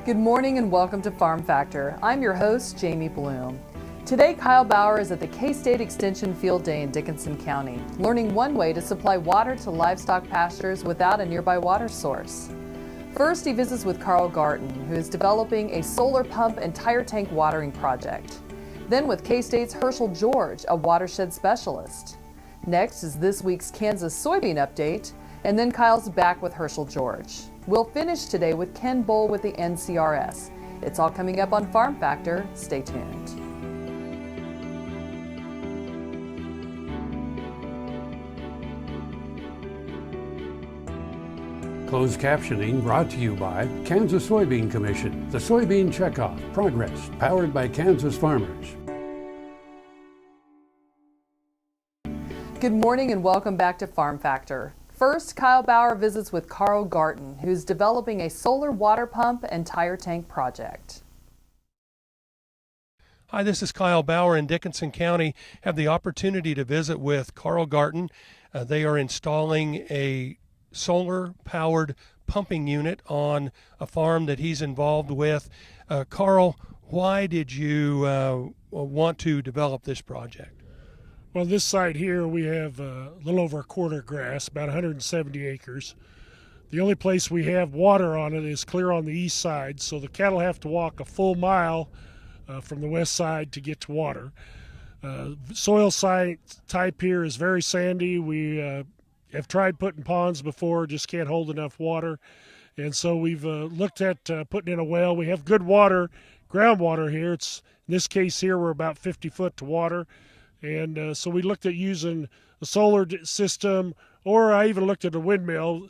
Good morning and welcome to Farm Factor. I'm your host, Jamie Bloom. Today, Kyle Bauer is at the K-State Extension Field Day in Dickinson County, learning one way to supply water to livestock pastures without a nearby water source. First, he visits with Carl Garten, who is developing a solar pump and tire tank watering project. Then with K-State's Herschel George, a watershed specialist. Next is this week's Kansas Soybean update, and then Kyle's back with Herschel George. We'll finish today with Ken Bowell with the NRCS. It's all coming up on Farm Factor. Stay tuned. Closed captioning brought to you by Kansas Soybean Commission, the Soybean Checkoff, Progress, powered by Kansas farmers. Good morning and welcome back to Farm Factor. First, Kyle Bauer visits with Carl Garten, who's developing a solar water pump and tire tank project. Hi, this is Kyle Bauer in Dickinson County. Have the opportunity to visit with Carl Garten. They are installing a solar-powered pumping unit on a farm that he's involved with. Carl, why did you want to develop this project? Well, this site here, we have a little over a quarter grass, about 170 acres. The only place we have water on it is clear on the east side, so the cattle have to walk a full mile from the west side to get to water. Soil type here is very sandy. We have tried putting ponds before, just can't hold enough water. And so we've looked at putting in a well. We have good water, groundwater here. In this case here, we're about 50 foot to water. And so we looked at using a solar system, or I even looked at a windmill.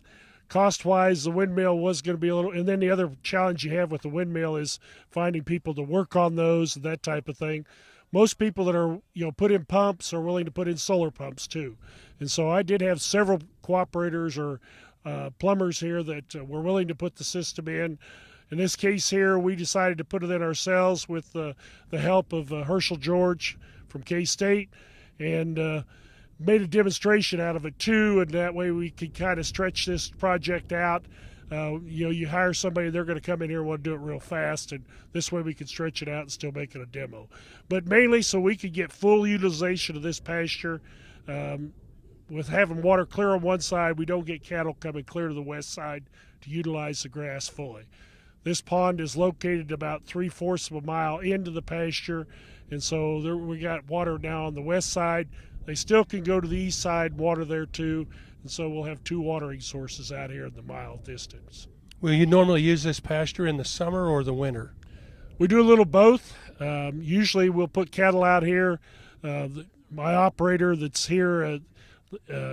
Cost-wise, the windmill was going to be a little, and then the other challenge you have with the windmill is finding people to work on those, that type of thing. Most people that are, put in pumps are willing to put in solar pumps too. And so I did have several cooperators or plumbers here that were willing to put the system in. In this case here, we decided to put it in ourselves with the help of Herschel George from K-State, and made a demonstration out of it too, and that way we could kind of stretch this project out. You hire somebody, they're going to come in here and want to do it real fast, and this way we can stretch it out and still make it a demo. But mainly so we could get full utilization of this pasture. With having water clear on one side, we don't get cattle coming clear to the west side to utilize the grass fully. This pond is located about 3/4 of a mile into the pasture, and so we got water now on the west side. They still can go to the east side, water there too, and so we'll have two watering sources out here in the mile distance. Will you normally use this pasture in the summer or the winter? We do a little both. Usually we'll put cattle out here. My operator that's here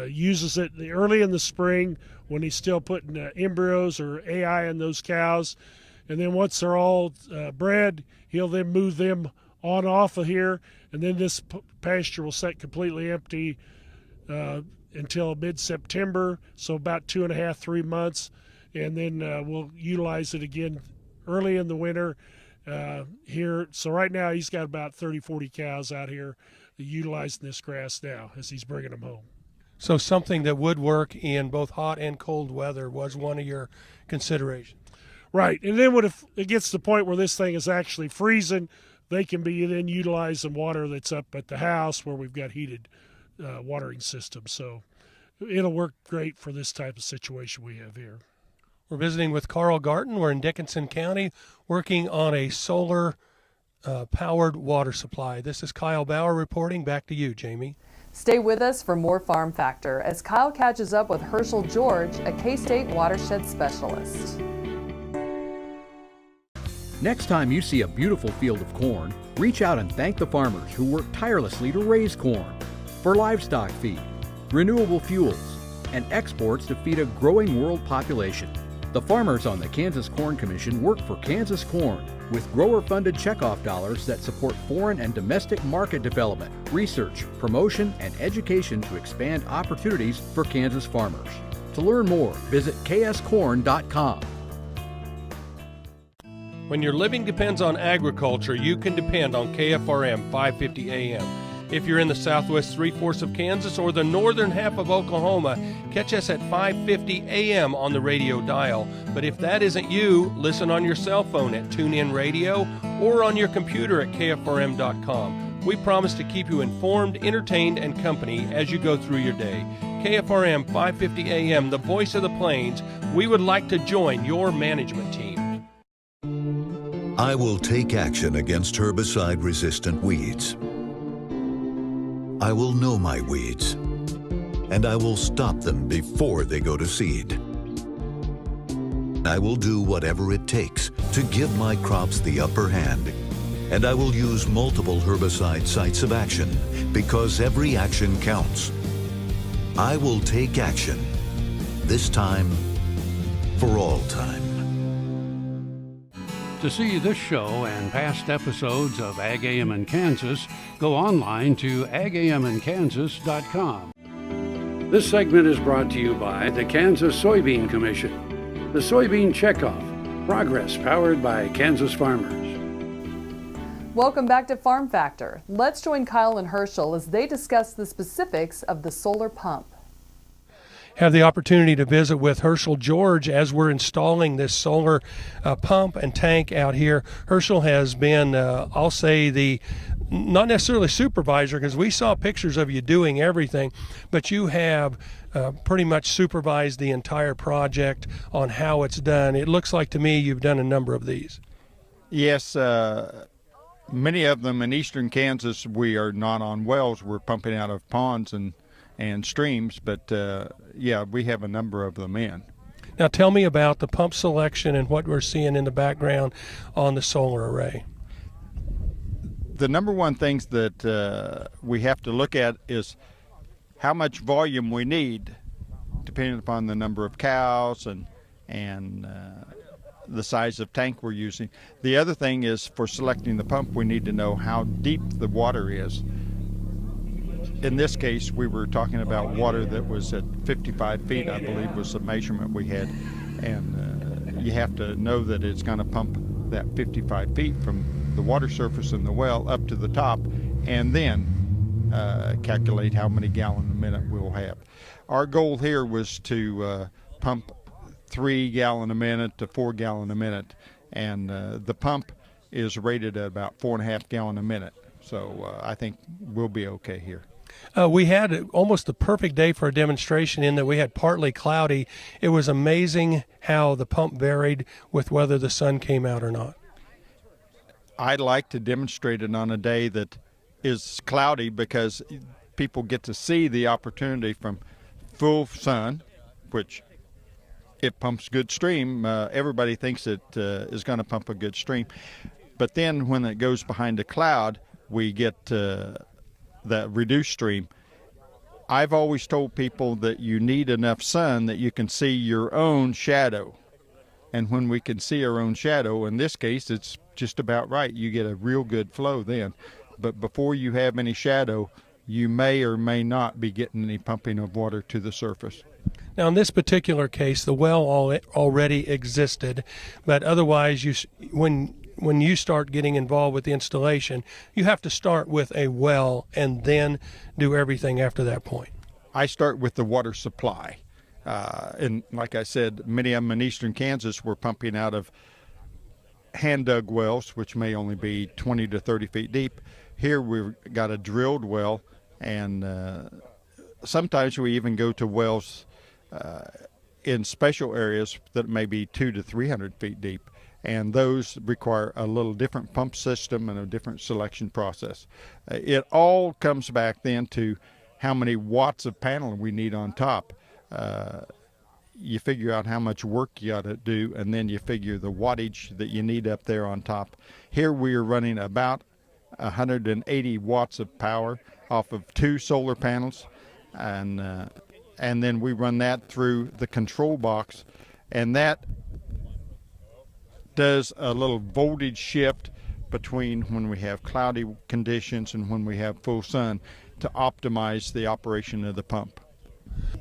uses it early in the spring when he's still putting embryos or AI in those cows. And then once they're all bred, he'll then move them on off of here, and then this pasture will set completely empty until mid-September, so about 2.5, 3 months, and then we'll utilize it again early in the winter here. So right now he's got about 30, 40 cows out here utilizing this grass now as he's bringing them home. So something that would work in both hot and cold weather was one of your considerations. Right, and then if it gets to the point where this thing is actually freezing, they can be then utilizing water that's up at the house where we've got heated watering systems. So it'll work great for this type of situation we have here. We're visiting with Carl Garten. We're in Dickinson County working on a solar powered water supply. This is Kyle Bauer reporting. Back to you, Jamie. Stay with us for more Farm Factor as Kyle catches up with Herschel George, a K-State watershed specialist. Next time you see a beautiful field of corn, reach out and thank the farmers who work tirelessly to raise corn for livestock feed, renewable fuels, and exports to feed a growing world population. The farmers on the Kansas Corn Commission work for Kansas Corn with grower-funded checkoff dollars that support foreign and domestic market development, research, promotion, and education to expand opportunities for Kansas farmers. To learn more, visit kscorn.com. When your living depends on agriculture, you can depend on KFRM 550 AM. If you're in the southwest three-fourths of Kansas or the northern half of Oklahoma, catch us at 5:50 a.m. on the radio dial. But if that isn't you, listen on your cell phone at TuneIn Radio or on your computer at kfrm.com. We promise to keep you informed, entertained, and company as you go through your day. KFRM 550 AM, the voice of the plains. We would like to join your management team. I will take action against herbicide-resistant weeds. I will know my weeds, and I will stop them before they go to seed. I will do whatever it takes to give my crops the upper hand, and I will use multiple herbicide sites of action because every action counts. I will take action, this time for all time. To see this show and past episodes of Ag AM in Kansas, go online to agamandkansas.com. This segment is brought to you by the Kansas Soybean Commission. The Soybean Checkoff, progress powered by Kansas farmers. Welcome back to Farm Factor. Let's join Kyle and Herschel as they discuss the specifics of the solar pump. Have the opportunity to visit with Herschel George as we're installing this solar pump and tank out here. Herschel has been, I'll say, the not necessarily supervisor, because we saw pictures of you doing everything, but you have pretty much supervised the entire project on how it's done. It looks like to me you've done a number of these. Yes, many of them in eastern Kansas. We are not on wells. We're pumping out of ponds and streams, but yeah, we have a number of them in. Now tell me about the pump selection and what we're seeing in the background on the solar array. The number one things that we have to look at is how much volume we need, depending upon the number of cows and the size of tank we're using. The other thing is, for selecting the pump, we need to know how deep the water is. In this case, we were talking about water that was at 55 feet, I believe was the measurement we had. And you have to know that it's going to pump that 55 feet from the water surface in the well up to the top, and then calculate how many gallons a minute we'll have. Our goal here was to pump 3 gallons a minute to 4 gallons a minute, and the pump is rated at about 4.5 gallons a minute. So I think we'll be okay here. We had almost the perfect day for a demonstration in that we had partly cloudy. It was amazing how the pump varied with whether the sun came out or not. I'd like to demonstrate it on a day that is cloudy because people get to see the opportunity from full sun, which it pumps good stream. Everybody thinks it is going to pump a good stream. But then when it goes behind a cloud, we get that reduced stream. I've always told people that you need enough sun that you can see your own shadow. And when we can see our own shadow, in this case, it's just about right. You get a real good flow then. But before you have any shadow, you may or may not be getting any pumping of water to the surface. Now, in this particular case, the well already existed, but otherwise, when you start getting involved with the installation, you have to start with a well and then do everything after that point. I start with the water supply. And like I said, many of them in eastern Kansas were pumping out of hand-dug wells, which may only be 20 to 30 feet deep. Here we've got a drilled well, and sometimes we even go to wells in special areas that may be 200 to 300 feet deep. And those require a little different pump system and a different selection process. It all comes back then to how many watts of panel we need on top. You figure out how much work you got to do, and then you figure the wattage that you need up there on top. Here we are running about 180 watts of power off of 2 solar panels, and then we run that through the control box, and that does a little voltage shift between when we have cloudy conditions and when we have full sun to optimize the operation of the pump.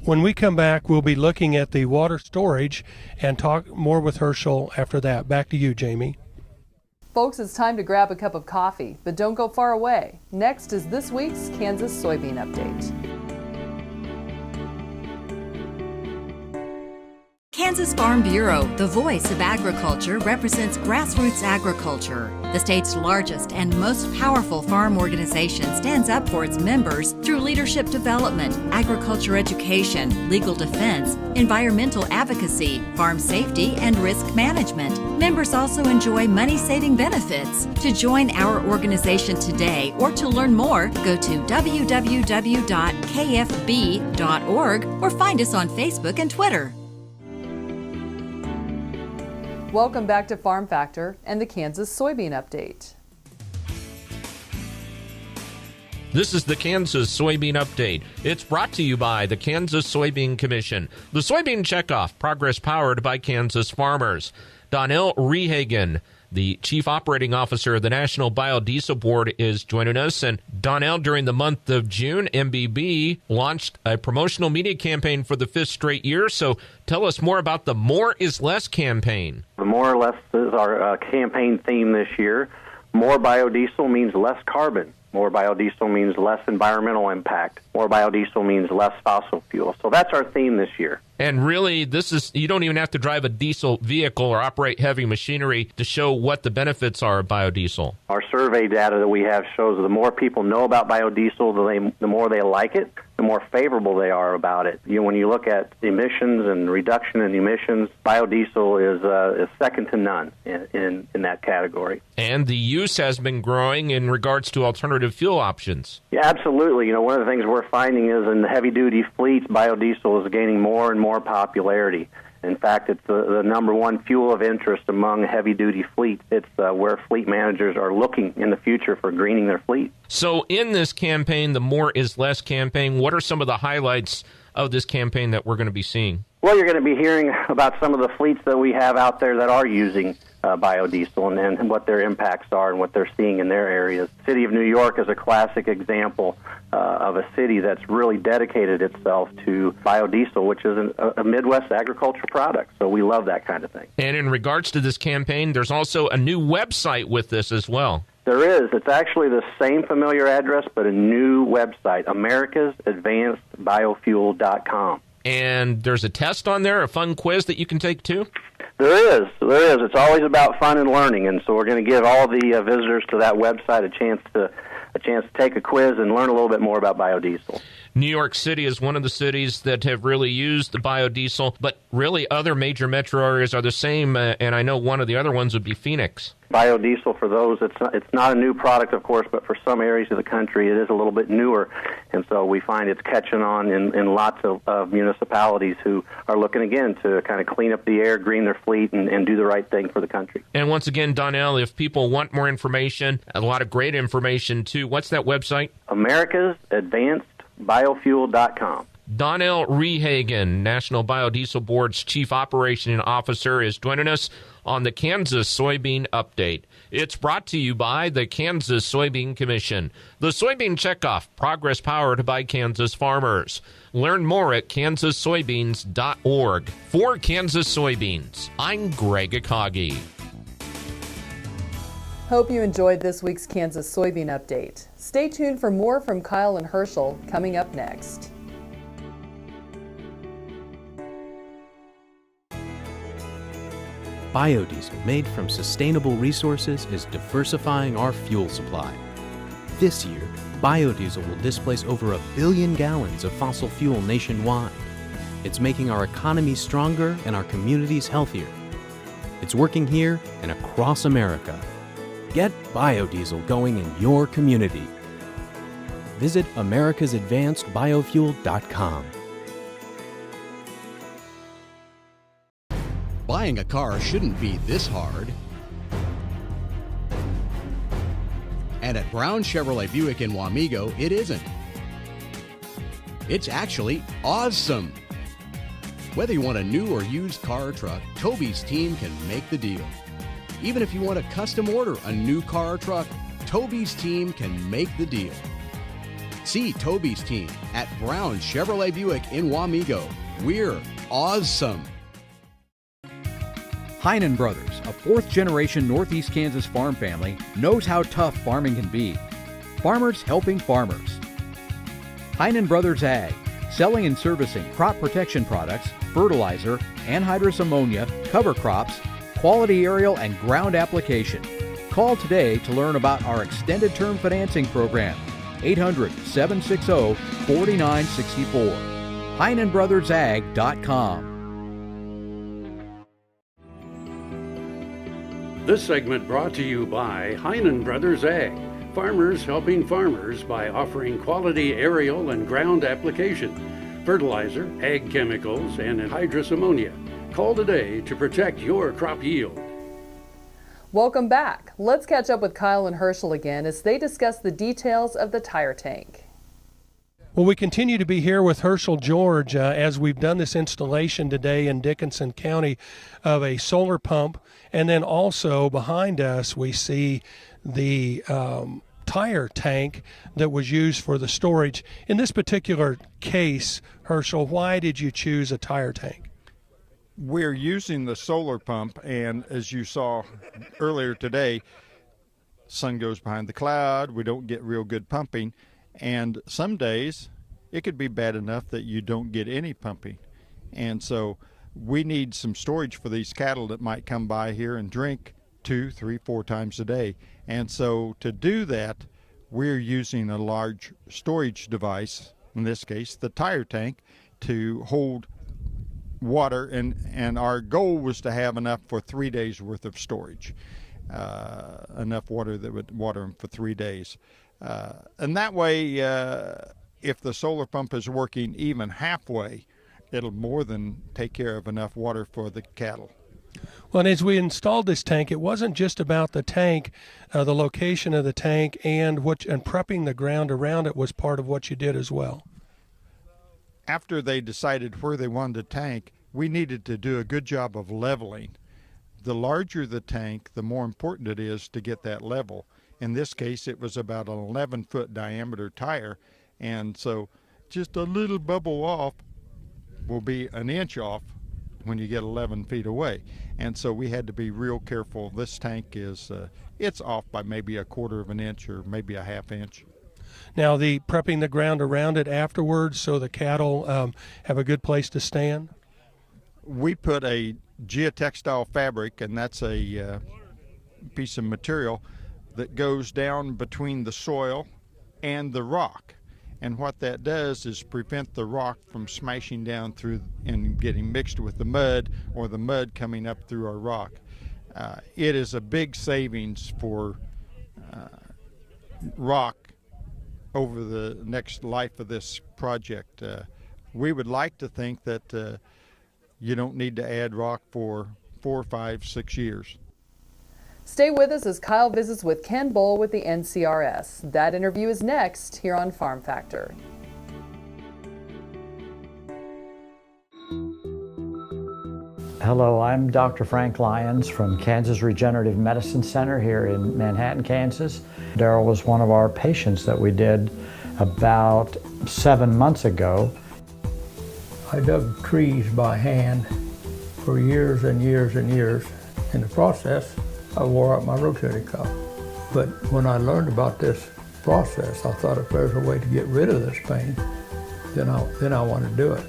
When we come back, we'll be looking at the water storage and talk more with Herschel after that. Back to you, Jamie. Folks, it's time to grab a cup of coffee, but don't go far away. Next is this week's Kansas Soybean Update. Kansas Farm Bureau, the voice of agriculture, represents grassroots agriculture. The state's largest and most powerful farm organization stands up for its members through leadership development, agriculture education, legal defense, environmental advocacy, farm safety, and risk management. Members also enjoy money-saving benefits. To join our organization today or to learn more, go to www.kfb.org or find us on Facebook and Twitter. Welcome back to Farm Factor and the Kansas Soybean Update. This is the Kansas Soybean Update. It's brought to you by the Kansas Soybean Commission. The Soybean Checkoff, progress powered by Kansas farmers. Donnell Rehagen, the Chief Operating Officer of the National Biodiesel Board, is joining us. And Donnell, during the month of June, MBB launched a promotional media campaign for the 5th straight year. So tell us more about the More is Less campaign. The More or Less is our campaign theme this year. More biodiesel means less carbon. More biodiesel means less environmental impact. More biodiesel means less fossil fuel. So that's our theme this year. And really, you don't even have to drive a diesel vehicle or operate heavy machinery to show what the benefits are of biodiesel. Our survey data that we have shows the more people know about biodiesel, the more they like it, the more favorable they are about it. When you look at emissions and reduction in emissions, biodiesel is second to none in that category. And the use has been growing in regards to alternative fuel options. Yeah, absolutely. One of the things we're finding is in the heavy-duty fleets, biodiesel is gaining more and more popularity. In fact, it's the number one fuel of interest among heavy-duty fleets. It's where fleet managers are looking in the future for greening their fleet. So in this campaign, the More is Less campaign, what are some of the highlights of this campaign that we're going to be seeing? Well, you're going to be hearing about some of the fleets that we have out there that are using biodiesel and what their impacts are and what they're seeing in their areas. The city of New York is a classic example of a city that's really dedicated itself to biodiesel, which is a Midwest agriculture product. So we love that kind of thing. And in regards to this campaign, there's also a new website with this as well. There is. It's actually the same familiar address, but a new website, americasadvancedbiofuel.com. And there's a test on there, a fun quiz that you can take too? There is. It's always about fun and learning, and so we're going to give all the visitors to that website a chance to take a quiz and learn a little bit more about biodiesel. New York City is one of the cities that have really used the biodiesel, but really other major metro areas are the same, and I know one of the other ones would be Phoenix. Biodiesel, for those, it's not a new product, of course, but for some areas of the country, it is a little bit newer, and so we find it's catching on in lots of municipalities who are looking, again, to kind of clean up the air, green their fleet, and do the right thing for the country. And once again, Donnell, if people want more information, a lot of great information, too, what's that website? americasadvancedbiofuel.com. Donnell Rehagen, National Biodiesel Board's Chief Operating Officer, is joining us on the Kansas Soybean Update. It's brought to you by the Kansas Soybean Commission. The Soybean Checkoff, progress powered by Kansas farmers. Learn more at kansassoybeans.org. For Kansas Soybeans, I'm Greg Akagi. Hope you enjoyed this week's Kansas Soybean Update. Stay tuned for more from Kyle and Herschel coming up next. Biodiesel made from sustainable resources is diversifying our fuel supply. This year, biodiesel will displace over 1 billion gallons of fossil fuel nationwide. It's making our economy stronger and our communities healthier. It's working here and across America. Get biodiesel going in your community. Visit americasadvancedbiofuel.com. Buying a car shouldn't be this hard. And at Brown Chevrolet Buick in Wamego, it isn't. It's actually awesome. Whether you want a new or used car or truck, Toby's team can make the deal. Even if you want to custom order a new car or truck, Toby's team can make the deal. See Toby's team at Brown Chevrolet Buick in Wamego. We're awesome. Heinen Brothers, a fourth-generation Northeast Kansas farm family, knows how tough farming can be. Farmers helping farmers. Heinen Brothers Ag, selling and servicing crop protection products, fertilizer, anhydrous ammonia, cover crops, quality aerial and ground application. Call today to learn about our extended term financing program. 800-760-4964. HeinenBrothersAg.com. This segment brought to you by Heinen Brothers Ag, farmers helping farmers by offering quality aerial and ground application, fertilizer, ag chemicals, and anhydrous ammonia. Call today to protect your crop yield. Welcome back. Let's catch up with Kyle and Herschel again as they discuss the details of the tire tank. Well, we continue to be here with Herschel George as we've done this installation today in Dickinson County of a solar pump. And then also behind us, we see the tire tank that was used for the storage. In this particular case, Herschel, why did you choose a tire tank? We're using the solar pump, and as you saw earlier today, sun goes behind the cloud, we don't get real good pumping, and some days it could be bad enough that you don't get any pumping. And so we need some storage for these cattle that might come by here and drink 2, 3, 4 times a day. And so to do that, we're using a large storage device, in this case the tire tank, to hold water, and our goal was to have enough for 3 days worth of storage, enough water that would water them for 3 days. And that way, if the solar pump is working even halfway, it'll more than take care of enough water for the cattle. Well, and as we installed this tank, it wasn't just about the tank, the location of the tank, and prepping the ground around it was part of what you did as well. After they decided where they wanted to tank, we needed to do a good job of leveling. The larger the tank, the more important it is to get that level. In this case, it was about an 11-foot diameter tire, and so just a little bubble off will be an inch off when you get 11 feet away. And so we had to be real careful. This tank is, it's off by maybe 1/4 of an inch or maybe a 1/2 inch. Now, the prepping the ground around it afterwards so the cattle have a good place to stand? We put a geotextile fabric, and that's a piece of material that goes down between the soil and the rock. And what that does is prevent the rock from smashing down through and getting mixed with the mud, or the mud coming up through our rock. It is a big savings for rock over the next life of this project. We would like to think that you don't need to add rock for 4, 5, 6 years. Stay with us as Kyle visits with Ken Bowell with the NCRS. That interview is next here on Farm Factor. Hello, I'm Dr. Frank Lyons from Kansas Regenerative Medicine Center here in Manhattan, Kansas. Daryl was one of our patients that we did about 7 months ago. I dug trees by hand for years and years and years. In the process, I wore out my rotator cuff. But when I learned about this process, I thought if there's a way to get rid of this pain, then I want to do it.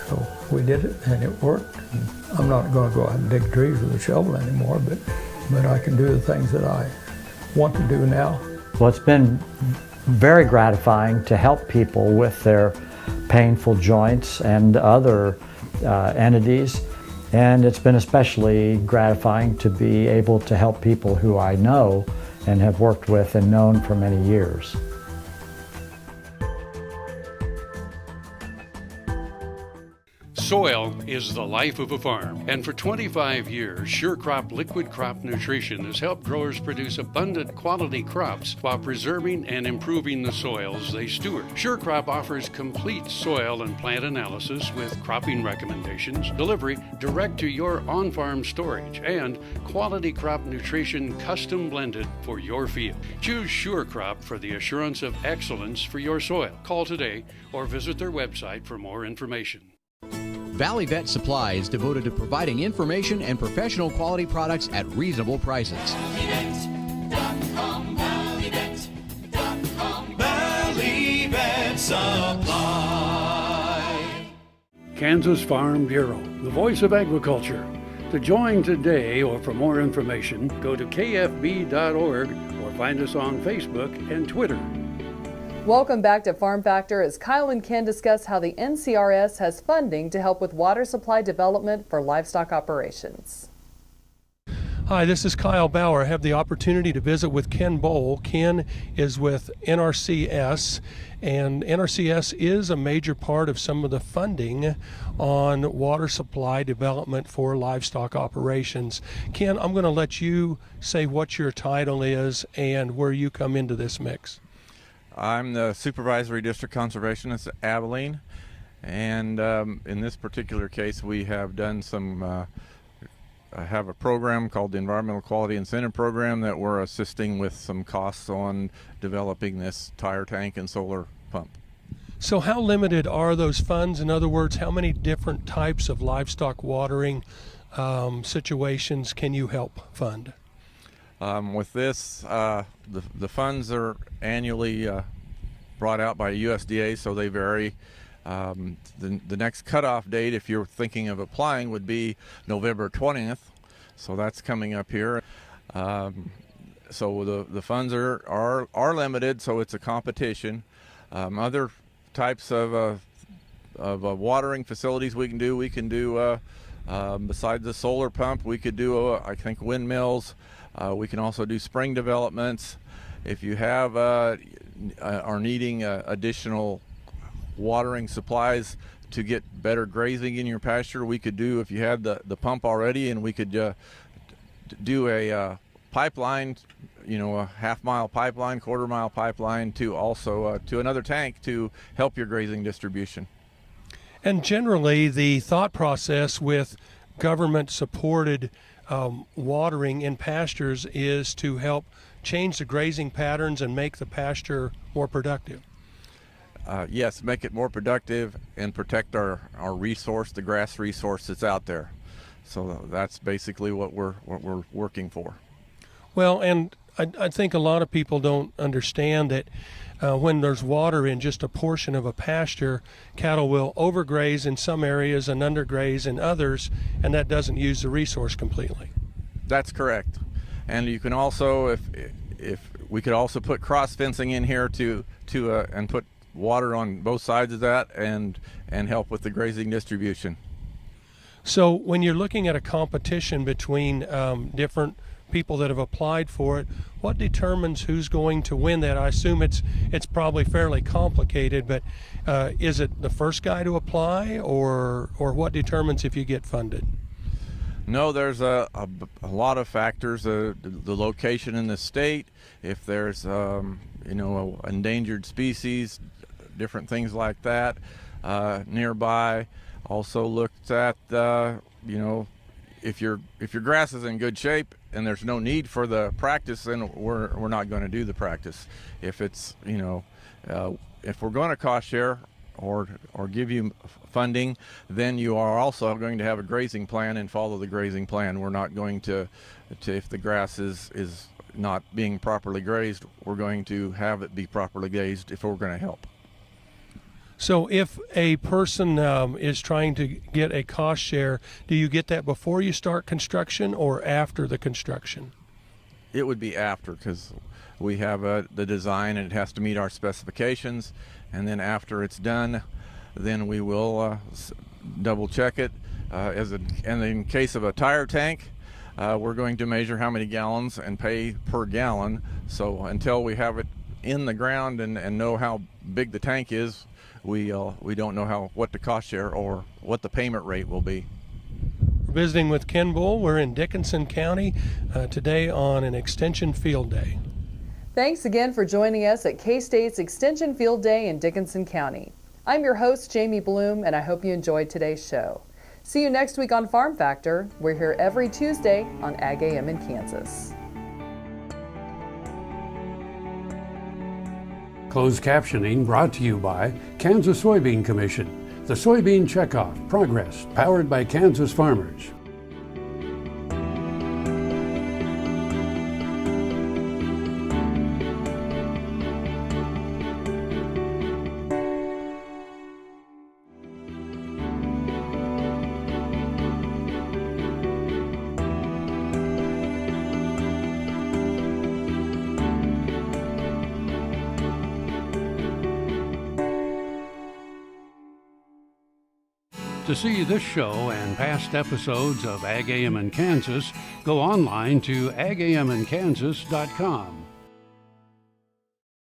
So we did it, and it worked. And I'm not going to go out and dig trees with a shovel anymore, but I can do the things that I want to do now. Well, it's been very gratifying to help people with their painful joints and other entities. And it's been especially gratifying to be able to help people who I know and have worked with and known for many years. Soil is the life of a farm, and for 25 years, SureCrop Liquid Crop Nutrition has helped growers produce abundant quality crops while preserving and improving the soils they steward. SureCrop offers complete soil and plant analysis with cropping recommendations, delivery direct to your on-farm storage, and quality crop nutrition custom blended for your field. Choose SureCrop for the assurance of excellence for your soil. Call today or visit their website for more information. Valley Vet Supply is devoted to providing information and professional quality products at reasonable prices. Valley Vet Supply. Kansas Farm Bureau, the voice of agriculture. To join today or for more information, go to kfb.org or find us on Facebook and Twitter. Welcome back to Farm Factor as Kyle and Ken discuss how the NCRS has funding to help with water supply development for livestock operations. Hi, this is Kyle Bauer. I have the opportunity to visit with Ken Bowell. Ken is with NRCS, and NRCS is a major part of some of the funding on water supply development for livestock operations. Ken, I'm going to let you say what your title is and where you come into this mix. I'm the Supervisory District Conservationist at Abilene, and in this particular case we have done some I have a program called the Environmental Quality Incentive Program that we're assisting with some costs on developing this tire tank and solar pump. So how limited are those funds? In other words, how many different types of livestock watering situations can you help fund? With this, the funds are annually brought out by USDA, so they vary. The next cutoff date, if you're thinking of applying, would be November 20th, so that's coming up here. So the funds are limited, so it's a competition. Other types of watering facilities we can do, besides the solar pump, we could do I think windmills. We can also do spring developments. If you have are needing additional watering supplies to get better grazing in your pasture, we could do, if you had the pump already, and we could do a pipeline, a half-mile pipeline, quarter-mile pipeline to also to another tank to help your grazing distribution. And generally the thought process with government-supported watering in pastures is to help change the grazing patterns and make the pasture more productive. Yes, make it more productive and protect our resource, the grass resource that's out there. So that's basically what we're working for. Well, and I think a lot of people don't understand that when there's water in just a portion of a pasture, cattle will overgraze in some areas and undergraze in others, and that doesn't use the resource completely. That's correct. And you can also, if we could also put cross fencing in here to and put water on both sides of that and help with the grazing distribution. So when you're looking at a competition between different people that have applied for it, what determines who's going to win that? I assume it's probably fairly complicated, but is it the first guy to apply, or what determines if you get funded? No, there's a lot of factors. The location in the state, if there's endangered species, different things like that nearby. Also looked at if your grass is in good shape and there's no need for the practice, then we're not going to do the practice. If it's if we're going to cost share or give you funding, then you are also going to have a grazing plan and follow the grazing plan. We're not going to if the grass is not being properly grazed, we're going to have it be properly grazed if we're going to help. So if a person is trying to get a cost share, do you get that before you start construction or after the construction? It would be after, because we have the design and it has to meet our specifications, and then after it's done, then we will double check it. And in case of a tire tank, we're going to measure how many gallons and pay per gallon. So until we have it in the ground and know how big the tank is, we don't know what the cost share or what the payment rate will be. We're visiting with Ken Bowell. We're in Dickinson County today on an Extension Field Day. Thanks again for joining us at K-State's Extension Field Day in Dickinson County. I'm your host, Jamie Bloom, and I hope you enjoyed today's show. See you next week on Farm Factor. We're here every Tuesday on Ag AM in Kansas. Closed captioning brought to you by Kansas Soybean Commission. The Soybean Checkoff, Progress, powered by Kansas farmers. To see this show and past episodes of Ag AM in Kansas, go online to agaminkansas.com.